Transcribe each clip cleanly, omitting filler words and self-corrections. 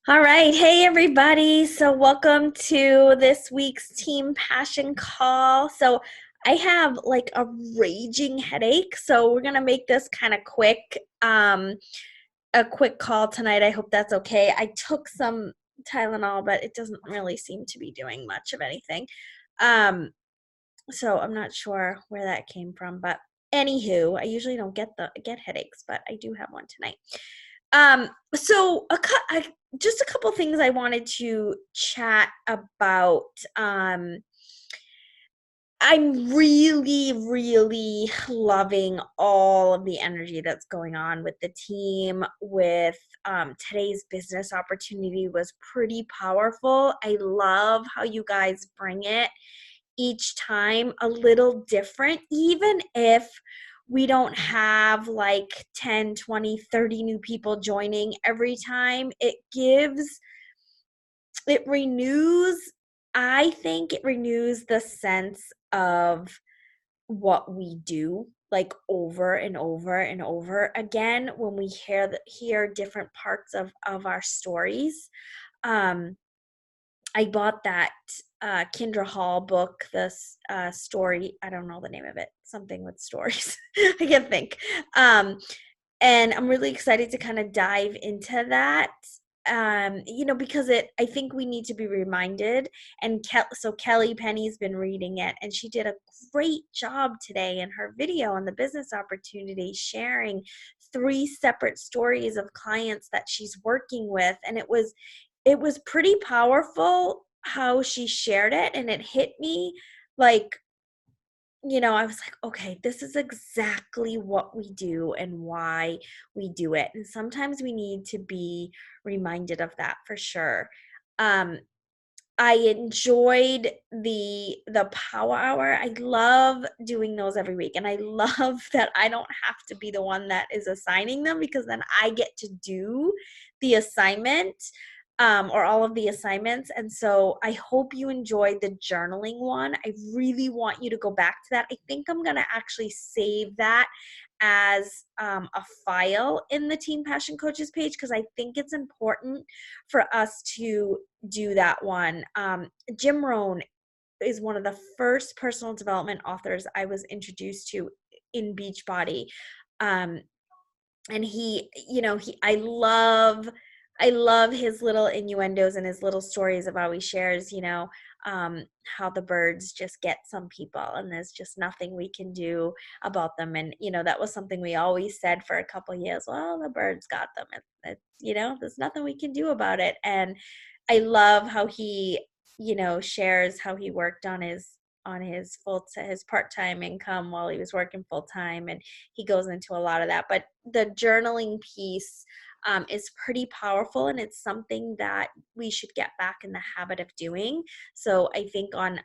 All right. Hey, everybody. So, welcome to this week's Team Passion call. So, I have like a raging headache. So, we're going to make this kind of quick, a quick call tonight. I hope that's okay. I took some Tylenol, but it doesn't really seem to be doing much of anything. Um, so, I'm not sure where that came from. But, anywho, I usually don't get headaches, but I do have one tonight. So just a couple things I wanted to chat about. I'm really, really loving all of the energy that's going on with the team. With today's business opportunity was pretty powerful. I love how you guys bring it each time a little different, even if we don't have like 10, 20, 30 new people joining every time. It renews, I think it renews the sense of what we do like over and over and over again when we hear different parts of our stories. um I bought that Kindra Hall book, this story. I don't know the name of it. Something with stories. I can't think. Um, and I'm really excited to kind of dive into that. Because I think we need to be reminded. And so Kelly Penny's been reading it, and she did a great job today in her video on the business opportunity, sharing three separate stories of clients that she's working with, and it was pretty powerful how she shared it, and it hit me like, I was like, okay, this is exactly what we do and why we do it. And sometimes we need to be reminded of that for sure. Um, I enjoyed the power hour. I love doing those every week. And I love that I don't have to be the one that is assigning them, because then I get to do the assignment, or all of the assignments. And so I hope you enjoyed the journaling one. I really want you to go back to that. I think I'm going to actually save that as a file in the Team Passion Coaches page, because I think it's important for us to do that one. Jim Rohn is one of the first personal development authors I was introduced to in Beachbody. Um, and I love his little innuendos and his little stories of how he shares, how the birds just get some people and there's just nothing we can do about them. And that was something we always said for a couple years. Well, the birds got them. There's nothing we can do about it. And I love how he shares how he worked on his part-time income while he was working full-time, and he goes into a lot of that. But the journaling piece is pretty powerful, and it's something that we should get back in the habit of doing. So I think on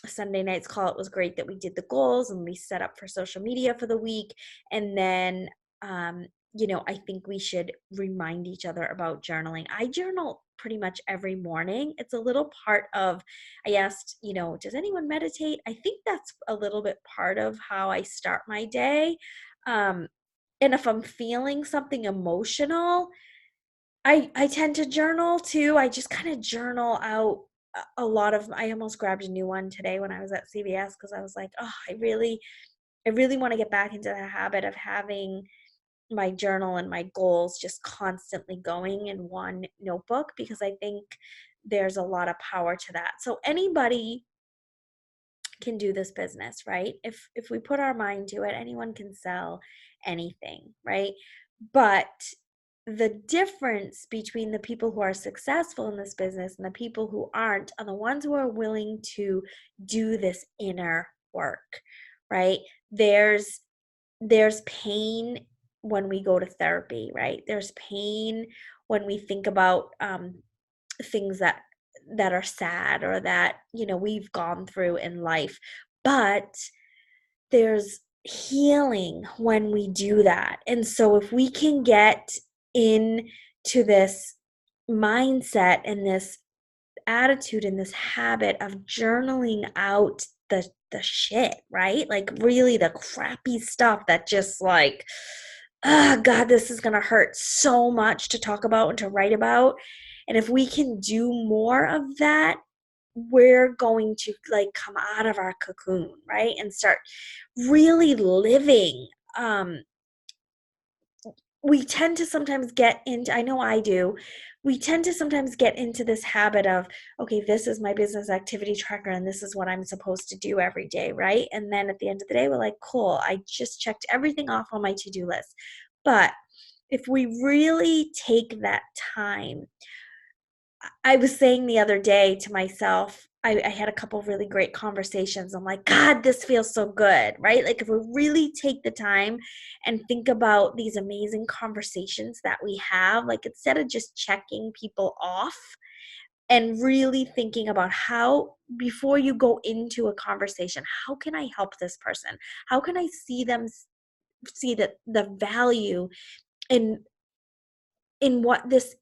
Sunday night's call, it was great that we did the goals and we set up for social media for the week. And then, I think we should remind each other about journaling. I journal pretty much every morning. It's a little part of, I asked, does anyone meditate? I think that's a little bit part of how I start my day. Um, and if I'm feeling something emotional, I tend to journal too. I just kind of journal out a lot of. I almost grabbed a new one today when I was at CVS, because I was like, oh, I really want to get back into the habit of having my journal and my goals just constantly going in one notebook, because I think there's a lot of power to that. So anybody can do this business, right? If we put our mind to it, anyone can sell anything, right? But the difference between the people who are successful in this business and the people who aren't are the ones who are willing to do this inner work, right? There's pain when we go to therapy, right? There's pain when we think about things that are sad, or that we've gone through in life. But there's healing when we do that. And so if we can get into this mindset and this attitude and this habit of journaling out the shit, right? Like really the crappy stuff that just like oh God, this is going to hurt so much to talk about and to write about. And if we can do more of that, we're going to like come out of our cocoon, right? And start really living. We tend to sometimes get into, I know I do, we tend to sometimes get into this habit of, okay, this is my business activity tracker and this is what I'm supposed to do every day, right? And then at the end of the day, we're like, cool, I just checked everything off on my to-do list. But if we really take that time, I was saying the other day to myself, I had a couple of really great conversations. I'm like, God, this feels so good, right? Like, if we really take the time and think about these amazing conversations that we have, like, instead of just checking people off and really thinking about how, before you go into a conversation, how can I help this person? How can I see them, see that the value in what this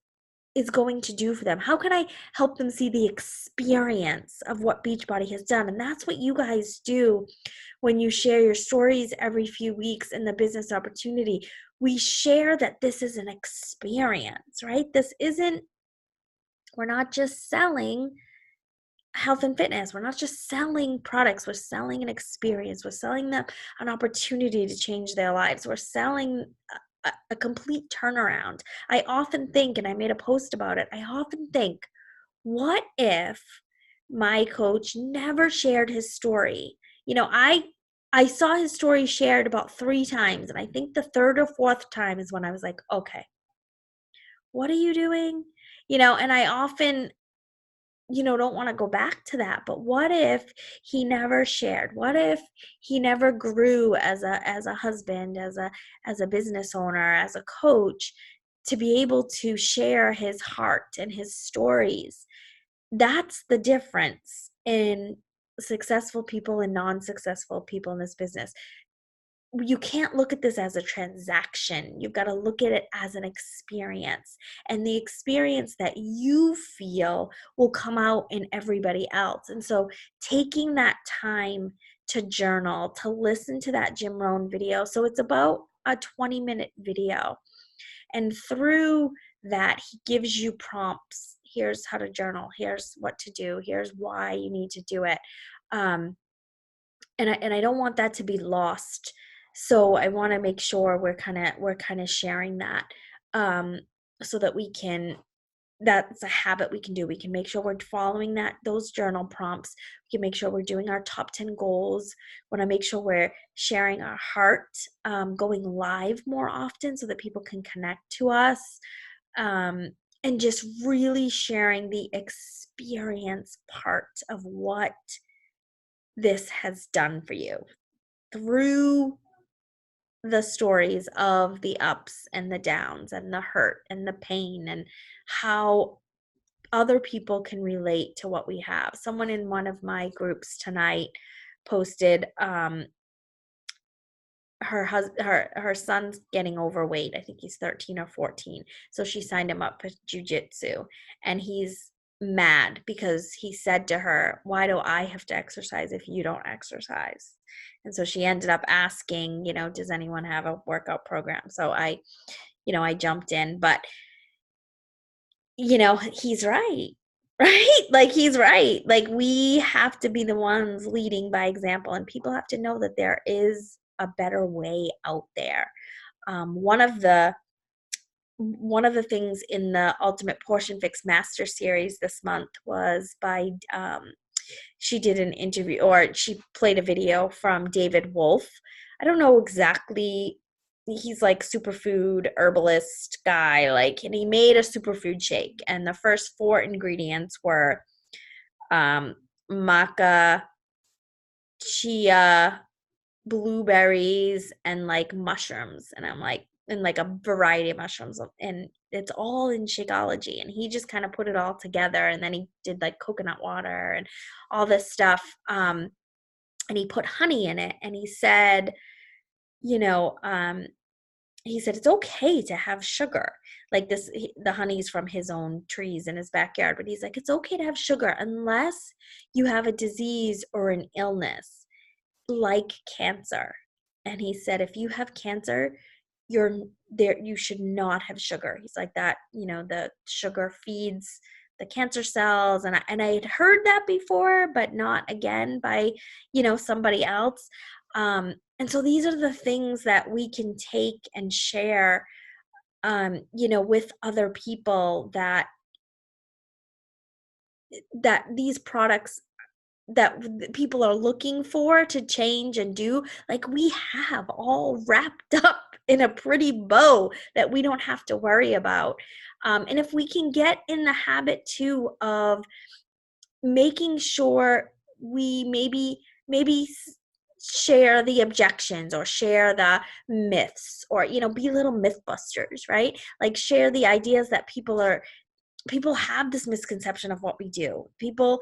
is going to do for them? How can I help them see the experience of what Beachbody has done? And that's what you guys do when you share your stories every few weeks in the business opportunity. We share that this is an experience, right? This isn't, we're not just selling health and fitness. We're not just selling products. We're selling an experience. We're selling them an opportunity to change their lives. We're selling a complete turnaround. I often think, and I made a post about it, I often think, what if my coach never shared his story? You know, I saw his story shared about 3 times, and I think the third or fourth time is when I was like, okay, what are you doing? You know, and I often, don't want to go back to that. But what if he never shared? What if he never grew as a husband, as a business owner, as a coach, to be able to share his heart and his stories? That's the difference in successful people and non-successful people in this business. You can't look at this as a transaction. You've got to look at it as an experience. And the experience that you feel will come out in everybody else. And so taking that time to journal, to listen to that Jim Rohn video. So it's about a 20-minute video. And through that, he gives you prompts. Here's how to journal. Here's what to do. Here's why you need to do it. And I don't want that to be lost. So I want to make sure we're kind of sharing that, um, so that we can. That's a habit we can do. We can make sure we're following those journal prompts. We can make sure we're doing our top 10 goals. We want to make sure we're sharing our heart, going live more often so that people can connect to us, um, and just really sharing the experience part of what this has done for you through the stories of the ups and the downs and the hurt and the pain, and how other people can relate to what we have. Someone in one of my groups tonight posted, her son's getting overweight. I think he's 13 or 14. So she signed him up for jujitsu, and he's mad because he said to her, "Why do I have to exercise if you don't exercise?" And so she ended up asking, does anyone have a workout program? So I jumped in, but he's right. Right? Like, he's right. Like, we have to be the ones leading by example, and people have to know that there is a better way out there. One of the things in the Ultimate Portion Fix Master Series this month was by, she did an interview, or she played a video from David Wolf. I don't know exactly, he's like superfood herbalist guy, like, and he made a superfood shake, and the first 4 ingredients were um maca, chia, blueberries, and like mushrooms. And I'm like, and like a variety of mushrooms, and it's all in Shakeology. And he just kind of put it all together, and then he did like coconut water and all this stuff, and he put honey in it. And he said, you know he said it's okay to have sugar. Like, the honey's from his own trees in his backyard, but he's like, it's okay to have sugar unless you have a disease or an illness like cancer. And he said, if you have cancer, you're there, you should not have sugar. He's like, that, the sugar feeds the cancer cells. And I had heard that before, but not again by, somebody else. And so these are the things that we can take and share, with other people, that these products that people are looking for to change and do, like, we have all wrapped up in a pretty bow that we don't have to worry about. And if we can get in the habit too of making sure we maybe share the objections or share the myths, or be little mythbusters, right? Like, share the ideas that people have this misconception of what we do. People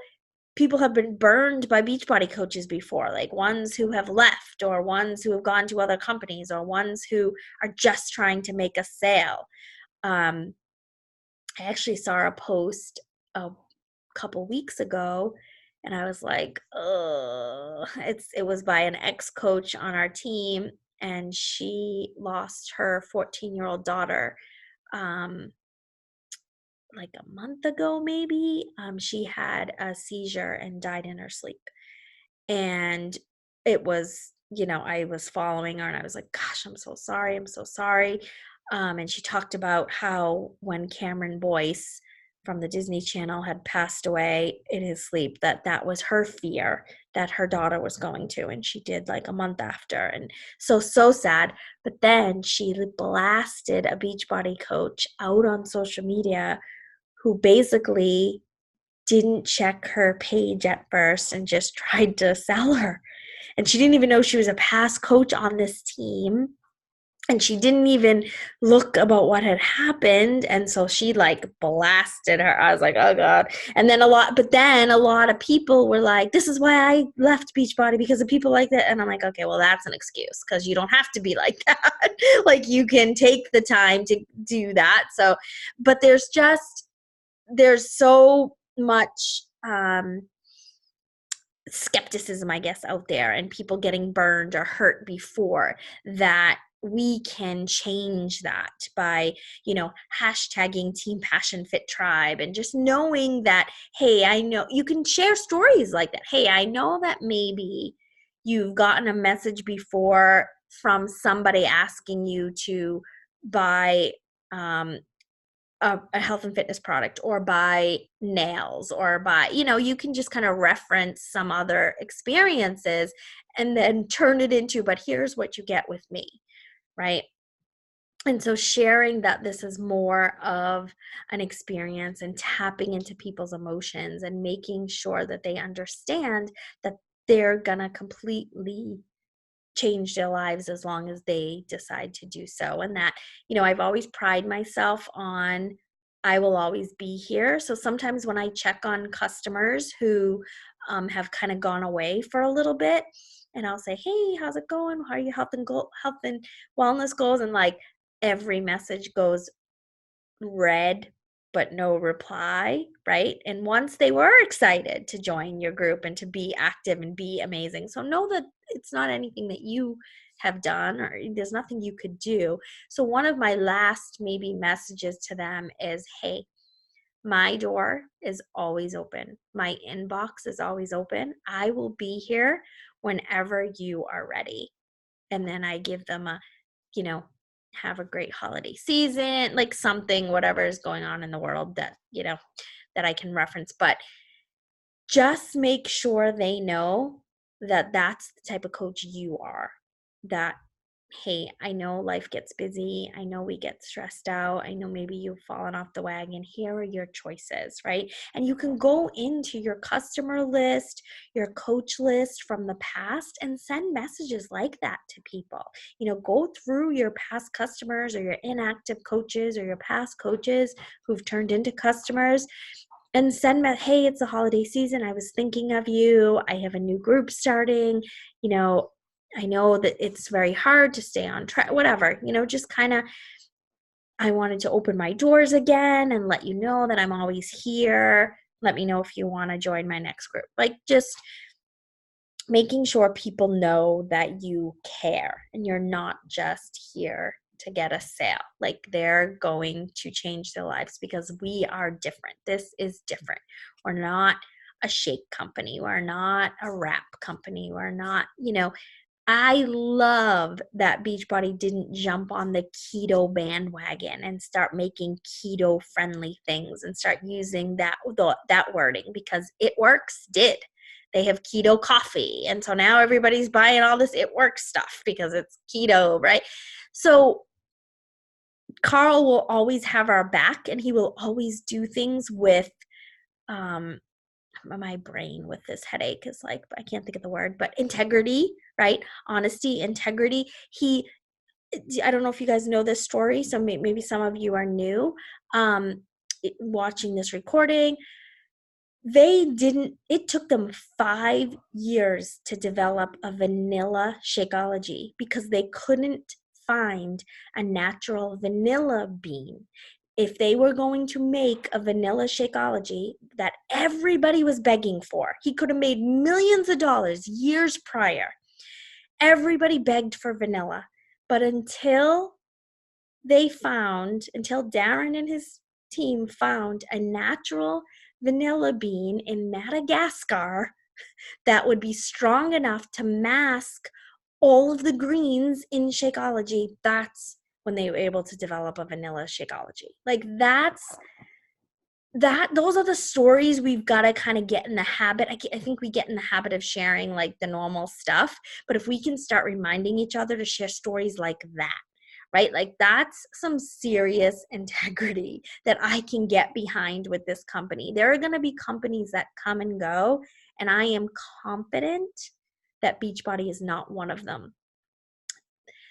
have been burned by Beachbody coaches before, like ones who have left, or ones who have gone to other companies, or ones who are just trying to make a sale. I actually saw a post a couple weeks ago, and I was like, oh, it was by an ex-coach on our team, and she lost her 14-year-old daughter, like a month ago, maybe. She had a seizure and died in her sleep. And it was, I was following her, and I was like, gosh, I'm so sorry. I'm so sorry. And she talked about how when Cameron Boyce from the Disney Channel had passed away in his sleep, that was her fear that her daughter was going to, and she did like a month after. And so sad. But then she blasted a Beachbody coach out on social media, who basically didn't check her page at first and just tried to sell her. And she didn't even know she was a past coach on this team. And she didn't even look about what had happened. And so she like blasted her. I was like, oh God. And then a lot of people were like, this is why I left Beachbody, because of people like that. And I'm like, okay, well, that's an excuse, because you don't have to be like that. Like, you can take the time to do that. So, but there's so much skepticism, I guess, out there, and people getting burned or hurt before, that we can change that by, hashtagging Team Passion Fit Tribe, and just knowing that, hey, I know you can share stories like that. Hey, I know that maybe you've gotten a message before from somebody asking you to buy a health and fitness product, or buy nails, or buy, you can just kind of reference some other experiences and then turn it into, but here's what you get with me, right? And so sharing that this is more of an experience, and tapping into people's emotions, and making sure that they understand that they're gonna completely change their lives as long as they decide to do so. And that, I've always pride myself on, I will always be here. So sometimes when I check on customers who have kind of gone away for a little bit, and I'll say, hey, how's it going? How are your health and wellness goals? And like, every message goes read but no reply, right? And once they were excited to join your group and to be active and be amazing. So know that it's not anything that you have done, or there's nothing you could do. So one of my last maybe messages to them is, hey, my door is always open. My inbox is always open. I will be here whenever you are ready. And then I give them a, you know, have a great holiday season, like something, whatever is going on in the world that, that I can reference. But just make sure they know that that's the type of coach you are. That, hey, I know life gets busy. I know we get stressed out. I know maybe you've fallen off the wagon. Here are your choices, right? And you can go into your customer list, your coach list from the past, and send messages like that to people. Go through your past customers, or your inactive coaches, or your past coaches who've turned into customers, and send me, hey, it's the holiday season. I was thinking of you. I have a new group starting. I know that it's very hard to stay on track, whatever, just kind of, I wanted to open my doors again and let you know that I'm always here. Let me know if you want to join my next group. Like, just making sure people know that you care and you're not just here to get a sale. Like they're going to change their lives because we are different. This is different. We're not a shake company. We're not a wrap company. We're not, I love that Beachbody didn't jump on the keto bandwagon and start making keto friendly things and start using that wording, because it works did. They have keto coffee. And so now everybody's buying all this it works stuff because it's keto, right? So Carl will always have our back, and he will always do things with my brain with this headache is like, I can't think of the word, but integrity, right? Honesty, integrity. I don't know if you guys know this story, so maybe some of you are new watching this recording. It took them 5 years to develop a vanilla Shakeology because they couldn't find a natural vanilla bean. If they were going to make a vanilla Shakeology that everybody was begging for, he could have made millions of dollars years prior. Everybody begged for vanilla. But until Darren and his team found a natural vanilla bean in Madagascar that would be strong enough to mask all of the greens in Shakeology, that's when they were able to develop a vanilla Shakeology. Like those are the stories we've got to kind of get in the habit. I think we get in the habit of sharing like the normal stuff, but if we can start reminding each other to share stories like that, right? Like that's some serious integrity that I can get behind with this company. There are going to be companies that come and go, and I am confident that Beachbody is not one of them.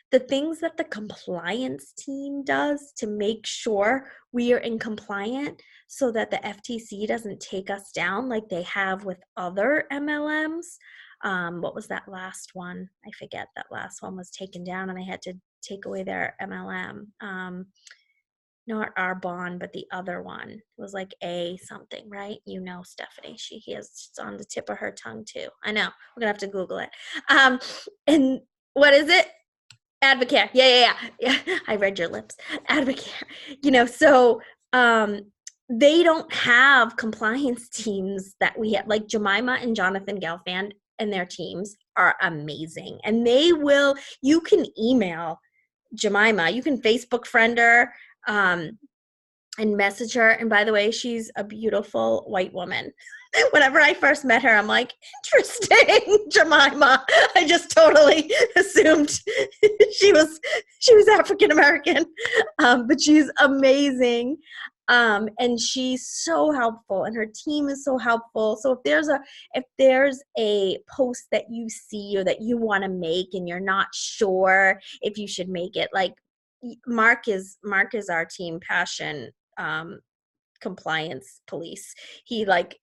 The things that the compliance team does to make sure we are in compliant so that the FTC doesn't take us down like they have with other MLMs. What was that last one? I forget. That last one was taken down and they had to take away their MLM. Not Arbonne, but the other one. It was like A something, right? Stephanie. He is on the tip of her tongue too. I know. We're gonna have to Google it. And what is it? Advocare. Yeah. I read your lips. Advocare. So they don't have compliance teams that we have. Like Jemima and Jonathan Gelfand and their teams are amazing. And you can email Jemima, you can Facebook friend her and message her. And by the way, she's a beautiful white woman. Whenever I first met her, I'm like, interesting, Jemima. I just totally assumed she was African American, but she's amazing, and she's so helpful, and her team is so helpful. So if there's a post that you see or that you want to make, and you're not sure if you should make it, like Mark is our team passion compliance police. He goes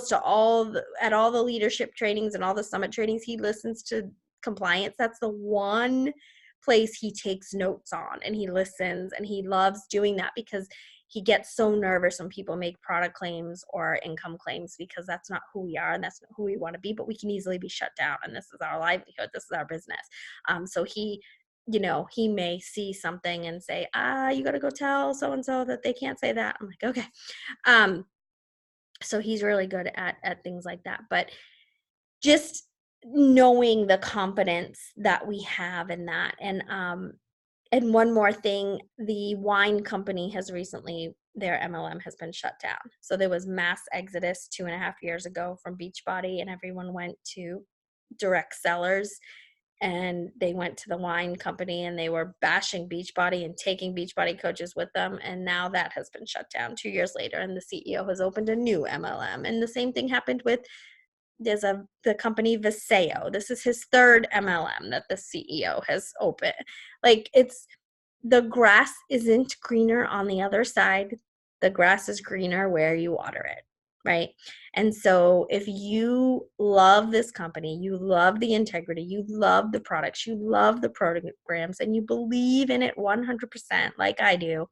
to all the leadership trainings and all the summit trainings. He listens to compliance. That's the one place he takes notes on, and he listens, and he loves doing that because he gets so nervous when people make product claims or income claims, because that's not who we are and that's not who we want to be, but we can easily be shut down, and this is our livelihood, this is our business. So he may see something and say, you got to go tell so-and-so that they can't say that. I'm like, okay. So he's really good at things like that. But just knowing the confidence that we have in that. And one more thing, the wine company has recently, their MLM has been shut down. So there was mass exodus 2.5 years ago from Beachbody, and everyone went to direct sellers. And they went to the wine company and they were bashing Beachbody and taking Beachbody coaches with them. And now that has been shut down 2 years later, and the CEO has opened a new MLM. And the same thing happened with the company Viseo. This is his third MLM that the CEO has opened. Like, the grass isn't greener on the other side. The grass is greener where you water it. Right? And so if you love this company, you love the integrity, you love the products, you love the programs, and you believe in it 100% like I do,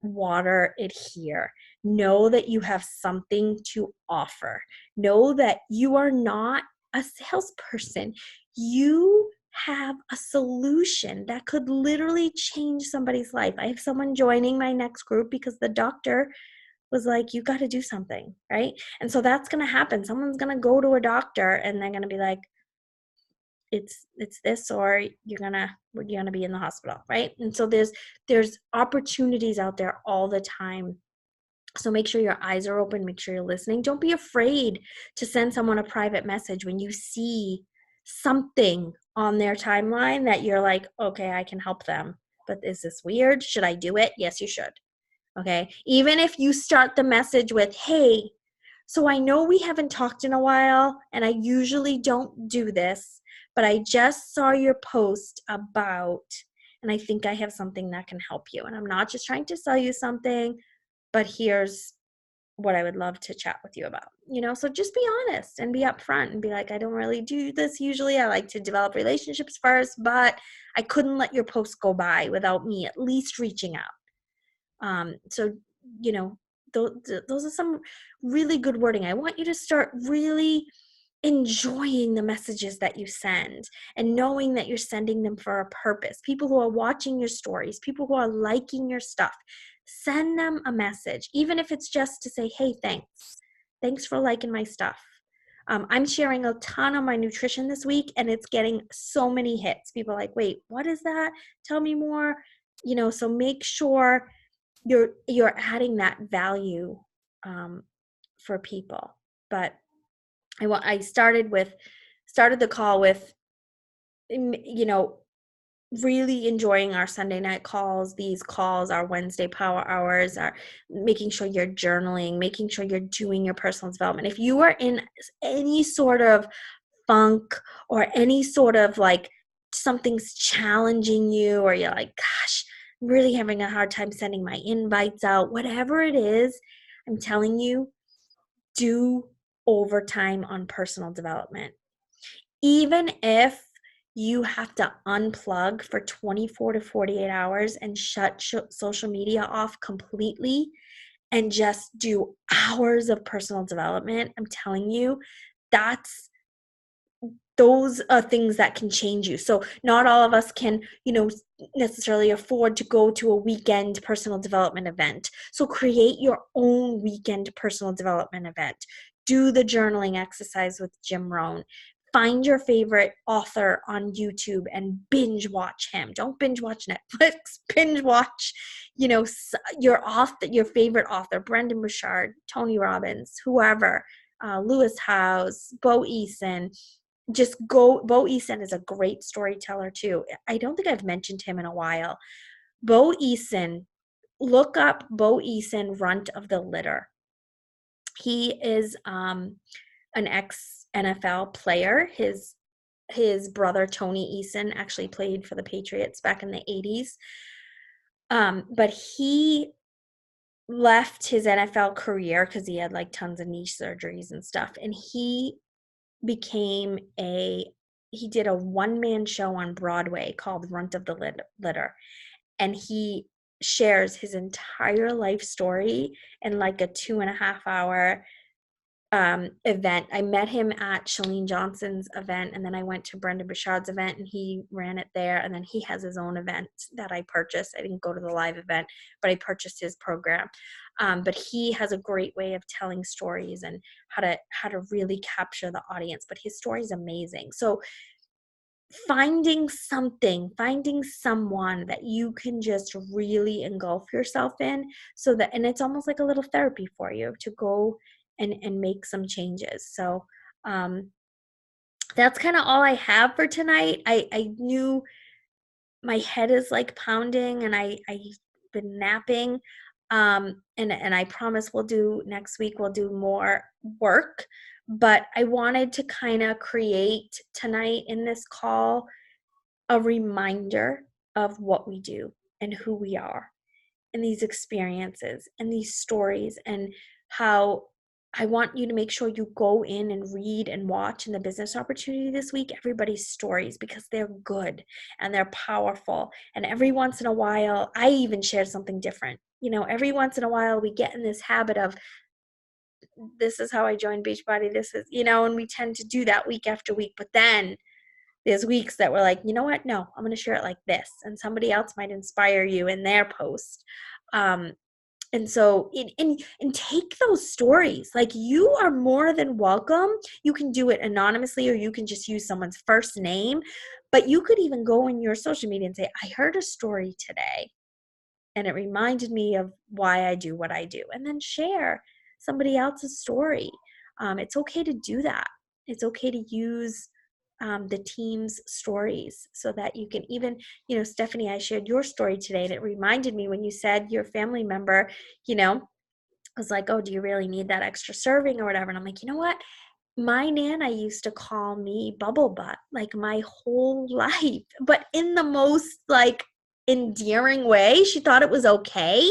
water it here. Know that you have something to offer. Know that you are not a salesperson. You have a solution that could literally change somebody's life. I have someone joining my next group because the doctor was like, you got to do something, right? And so that's going to happen. Someone's going to go to a doctor and they're going to be like, it's this, or you're gonna be in the hospital, right? And so there's opportunities out there all the time. So make sure your eyes are open, make sure you're listening. Don't be afraid to send someone a private message when you see something on their timeline that you're like, okay, I can help them. But is this weird? Should I do it? Yes, you should. Okay. Even if you start the message with, hey, so I know we haven't talked in a while, and I usually don't do this, but I just saw your post about, and I think I have something that can help you. And I'm not just trying to sell you something, but here's what I would love to chat with you about. So just be honest and be upfront and be like, I don't really do this usually. I like to develop relationships first, but I couldn't let your post go by without me at least reaching out. So, you know, those are some really good wording. I want you to start really enjoying the messages that you send and knowing that you're sending them for a purpose. People who are watching your stories, people who are liking your stuff, send them a message, even if it's just to say, hey, thanks. Thanks for liking my stuff. I'm sharing a ton on my nutrition this week, and it's getting so many hits. People are like, wait, what is that? Tell me more. So make sure you're adding that value for people. But I started the call with really enjoying our Sunday night calls, these calls, our Wednesday power hours, are making sure you're journaling, making sure you're doing your personal development. If you are in any sort of funk or any sort of like something's challenging you, or you're like, gosh, I'm really having a hard time sending my invites out, whatever it is, I'm telling you, do overtime on personal development. Even if you have to unplug for 24 to 48 hours and shut social media off completely and just do hours of personal development, I'm telling you, those are things that can change you. So not all of us can, necessarily afford to go to a weekend personal development event. So create your own weekend personal development event. Do the journaling exercise with Jim Rohn. Find your favorite author on YouTube and binge watch him. Don't binge watch Netflix. Binge watch, your favorite author, Brendon Burchard, Tony Robbins, whoever, Lewis Howes, Bo Eason. Just go. Bo Eason is a great storyteller too. I don't think I've mentioned him in a while. Bo Eason, look up Bo Eason, Runt of the Litter. He is an ex NFL player. His brother Tony Eason actually played for the Patriots back in the 80s. But he left his NFL career because he had like tons of knee surgeries and stuff, and he did a one-man show on Broadway called Runt of the Litter, and he shares his entire life story in like a 2.5 hour event. I met him at Chalene Johnson's event, and then I went to Brendon Burchard's event, and he ran it there. And then he has his own event that I purchased. I didn't go to the live event, but I purchased his program. But he has a great way of telling stories and how to really capture the audience. But his story is amazing. So finding someone that you can just really engulf yourself in, and it's almost like a little therapy for you to go and make some changes. So that's kind of all I have for tonight. I knew my head is like pounding, and I've been napping. And I promise next week we'll do more work. But I wanted to kind of create tonight in this call a reminder of what we do and who we are, and these experiences and these stories, and how I want you to make sure you go in and read and watch in the business opportunity this week everybody's stories, because they're good and they're powerful. And every once in a while, I even shared something different. Every once in a while we get in this habit of, this is how I joined Beachbody, this is, and we tend to do that week after week. But then there's weeks that we're like, you know what? No, I'm going to share it like this. And somebody else might inspire you in their post. Um, and so, and take those stories. Like, you are more than welcome. You can do it anonymously, or you can just use someone's first name. But you could even go in your social media and say, I heard a story today, and it reminded me of why I do what I do. And then share somebody else's story. It's okay to do that. It's okay to use the team's stories so that you can even, Stephanie, I shared your story today, and it reminded me when you said your family member, was like, oh, do you really need that extra serving or whatever? And I'm like, you know what? My Nana used to call me bubble butt like my whole life, but in the most like endearing way. She thought it was okay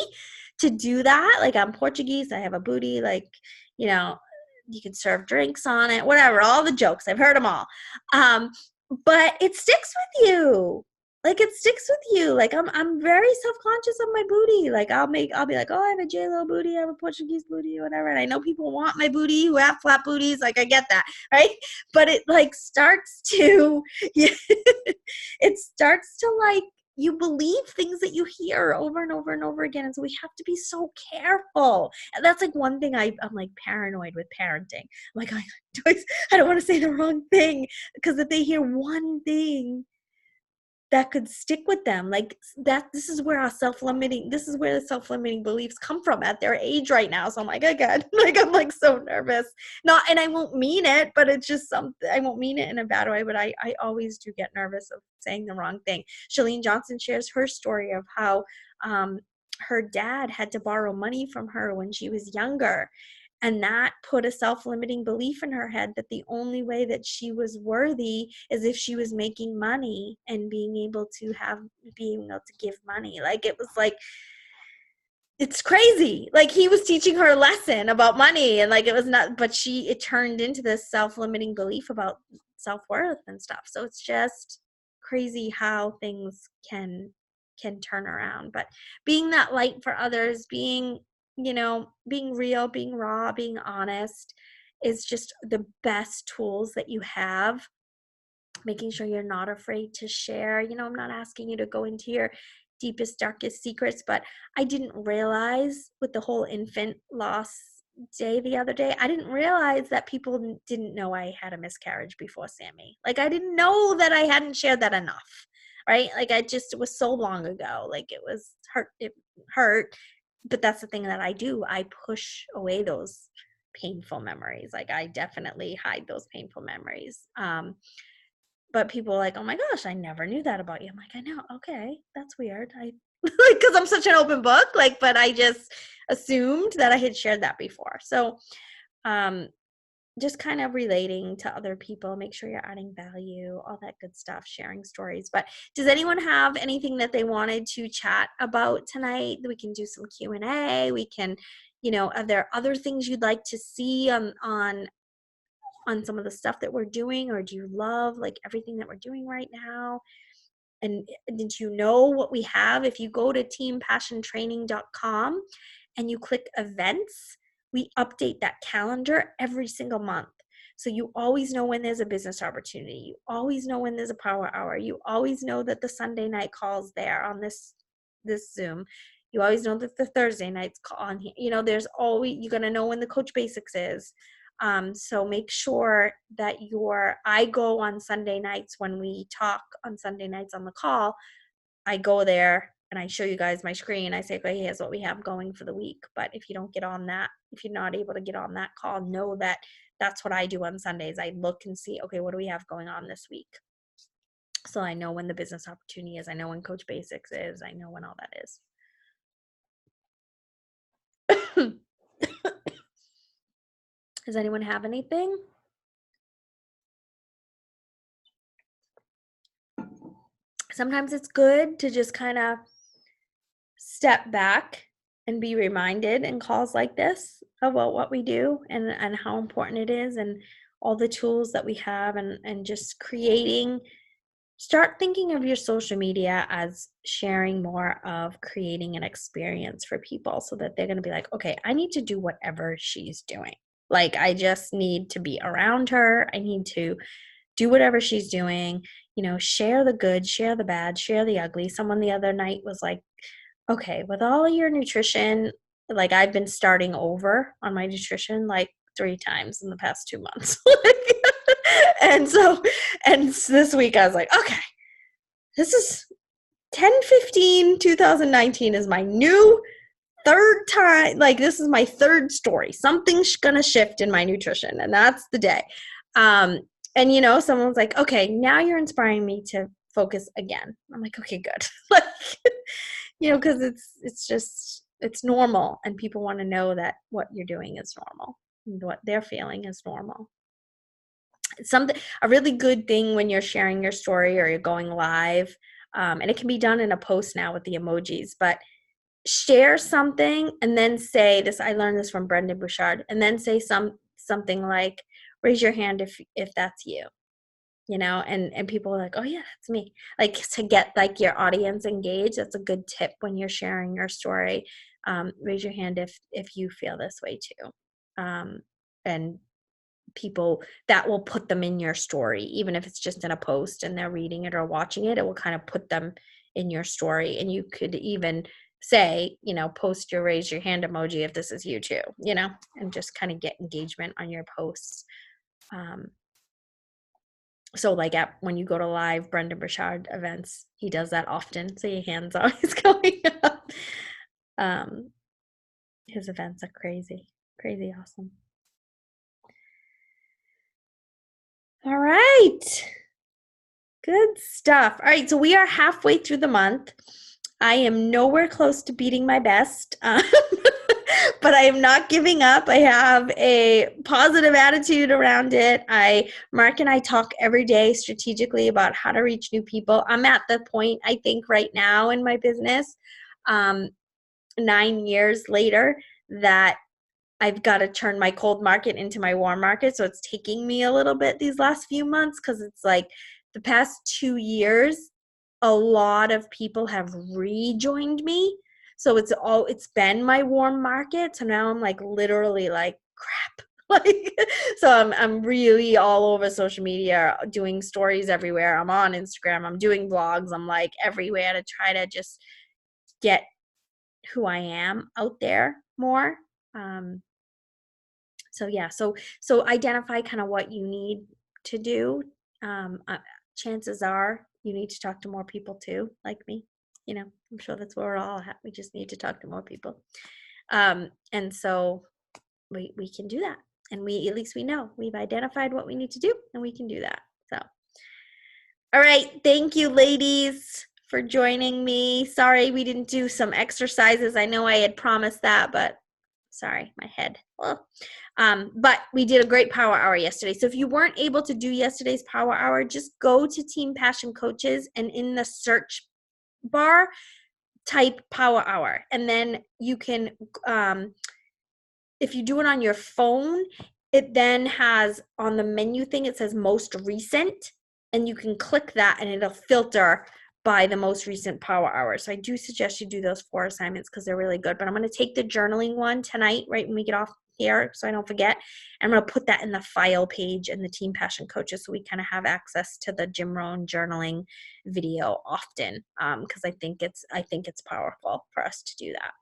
to do that. Like, I'm Portuguese, I have a booty, like, you know, you can serve drinks on it, whatever, all the jokes. I've heard them all. Um, but it sticks with you. Like, it sticks with you. Like, I'm very self-conscious of my booty. Like, I'll be like, oh, I have a J-Lo booty, I have a Portuguese booty, whatever. And I know people want my booty who have flat booties. Like, I get that, right? But it like starts to, it starts to like, you believe things that you hear over and over and over again. And so we have to be so careful. And that's like one thing I'm like paranoid with parenting. I'm like, I don't want to say the wrong thing, because if they hear one thing that could stick with them, like that, this is where the self-limiting beliefs come from at their age right now. So I'm like, oh God, like, I'm like so nervous. Not, and I won't mean it, but it's just something, I won't mean it in a bad way, but I always do get nervous of saying the wrong thing. Chalene Johnson shares her story of how her dad had to borrow money from her when she was younger. And that put a self-limiting belief in her head that the only way that she was worthy is if she was making money and being able to give money. Like, it was like, it's crazy. Like, he was teaching her a lesson about money, and like, it was not, but it turned into this self-limiting belief about self-worth and stuff. So it's just crazy how things can turn around. But being that light for others, being real, being raw, being honest is just the best tools that you have. Making sure you're not afraid to share. I'm not asking you to go into your deepest, darkest secrets, but I didn't realize with the whole infant loss day the other day, I didn't realize that people didn't know I had a miscarriage before Sammy. Like, I didn't know that I hadn't shared that enough, right? Like, it was so long ago. Like, it hurt, but that's the thing that I do. I push away those painful memories. Like, I definitely hide those painful memories. But people are like, oh my gosh, I never knew that about you. I'm like, I know. Okay, that's weird. Like, because I'm such an open book, like, but I just assumed that I had shared that before. So just kind of relating to other people, make sure you're adding value, all that good stuff, sharing stories. But does anyone have anything that they wanted to chat about tonight? We can do some Q&A. We can, are there other things you'd like to see on some of the stuff that we're doing, or do you love like everything that we're doing right now? And did you know what we have? If you go to teampassiontraining.com and you click events, we update that calendar every single month. So you always know when there's a business opportunity. You always know when there's a power hour. You always know that the Sunday night call's there on this Zoom. You always know that the Thursday nights call on here. There's always, you're going to know when the Coach Basics is. So make sure that I go on Sunday nights when we talk on Sunday nights on the call. I go there and I show you guys my screen. I say, okay, here's what we have going for the week. But if you don't get on that, if you're not able to get on that call, know that that's what I do on Sundays. I look and see, okay, what do we have going on this week? So I know when the business opportunity is. I know when Coach Basics is. I know when all that is. Does anyone have anything? Sometimes it's good to just kind of step back and be reminded in calls like this about what we do and how important it is, and all the tools that we have, and just start thinking of your social media as sharing more of creating an experience for people, so that they're going to be like, okay, I need to do whatever she's doing. Like, I just need to be around her. I need to do whatever she's doing. share the good, share the bad, share the ugly. Someone the other night was like, okay, with all of your nutrition, like I've been starting over on my nutrition like 3 times in the past 2 months. and so, this week I was like, okay, this is 10/15/2019 is my new third time. Like, this is my third story. Something's going to shift in my nutrition, and that's the day. And someone's like, okay, now you're inspiring me to focus again. I'm like, okay, good. Like, because it's normal, and people want to know that what you're doing is normal and what they're feeling is normal. A really good thing when you're sharing your story or you're going live, and it can be done in a post now with the emojis, but share something and then say this. I learned this from Brendon Burchard, and then say something like, raise your hand if that's you, and people are like, oh yeah, that's me. Like, to get like your audience engaged, that's a good tip when you're sharing your story. Raise your hand if you feel this way too. And people, that will put them in your story, even if it's just in a post and they're reading it or watching it, it will kind of put them in your story. And you could even say, post your raise your hand emoji if this is you too, and just kind of get engagement on your posts. So like when you go to live Brendon Burchard events, he does that often. So your hand's always going up. His events are crazy awesome. All right. Good stuff. All right. So we are halfway through the month. I am nowhere close to beating my best, but I am not giving up. I have a positive attitude around it. Mark and I talk every day strategically about how to reach new people. I'm at the point, I think, right now in my business, 9 years later, that I've got to turn my cold market into my warm market. So it's taking me a little bit these last few months, because it's like the past 2 years, a lot of people have rejoined me. So it's been my warm market. So now I'm like literally like, crap. Like, so I'm really all over social media, doing stories everywhere. I'm on Instagram, I'm doing vlogs, I'm like everywhere to try to just get who I am out there more. So yeah, so identify kind of what you need to do. Chances are you need to talk to more people too, like me. I'm sure that's where we're all at. We just need to talk to more people. And so we can do that. And at least we know we've identified what we need to do, and we can do that. So, all right. Thank you, ladies, for joining me. Sorry we didn't do some exercises. I know I had promised that, but sorry, my head. But we did a great power hour yesterday. So if you weren't able to do yesterday's power hour, just go to Team Passion Coaches, and in the search bar, type power hour. And then you can, if you do it on your phone, it then has on the menu thing, it says most recent, and you can click that and it'll filter by the most recent power hour. So I do suggest you do those 4 assignments because they're really good. But I'm going to take the journaling one tonight, right when we get off here, so I don't forget. And I'm going to put that in the file page in the Team Passion Coaches, so we kind of have access to the Jim Rohn journaling video often, because I think it's powerful for us to do that.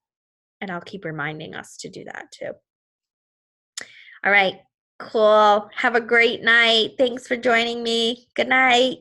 And I'll keep reminding us to do that too. All right, cool. Have a great night. Thanks for joining me. Good night.